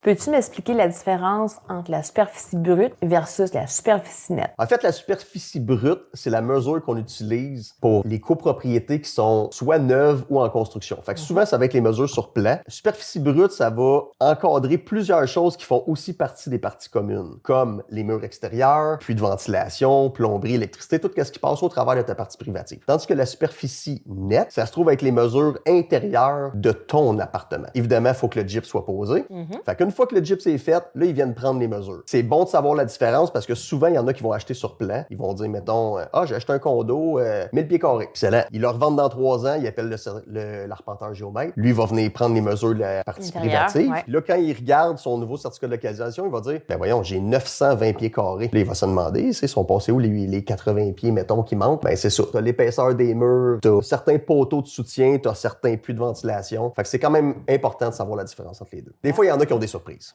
Peux-tu m'expliquer la différence entre la superficie brute versus la superficie nette? En fait, la superficie brute, c'est la mesure qu'on utilise pour les copropriétés qui sont soit neuves ou en construction. Fait que souvent, ça va être les mesures sur plan. Superficie brute, ça va encadrer plusieurs choses qui font aussi partie des parties communes, comme les murs extérieurs, puits de ventilation, plomberie, électricité, tout ce qui passe au travers de ta partie privative. Tandis que la superficie nette, ça se trouve avec les mesures intérieures de ton appartement. Évidemment, il faut que le gyps soit posé. Fait qu'une fois que le gyps est fait, là, ils viennent prendre les mesures. C'est bon de savoir la différence parce que souvent, il y en a qui vont acheter sur plan. Ils vont dire, mettons, j'ai acheté un condo, 1000 pieds carrés. Excellent. Ils le revendent dans 3 ans, ils appellent l'arpenteur géomètre. Lui, il va venir prendre les mesures de la partie Intérieur, privative. ouais. Là, quand il regarde son nouveau certificat de localisation, il va dire, ben voyons, j'ai 920 pieds carrés. Là, il va se demander, c'est sont passés où les 80 pieds, mettons, qui manquent? Ben, c'est ça. T'as l'épaisseur des murs, t'as certains poteaux de soutien, t'as certains puits de ventilation. Fait que c'est quand même important de savoir la différence entre les deux. Des fois, il y en a qui ont des surprises.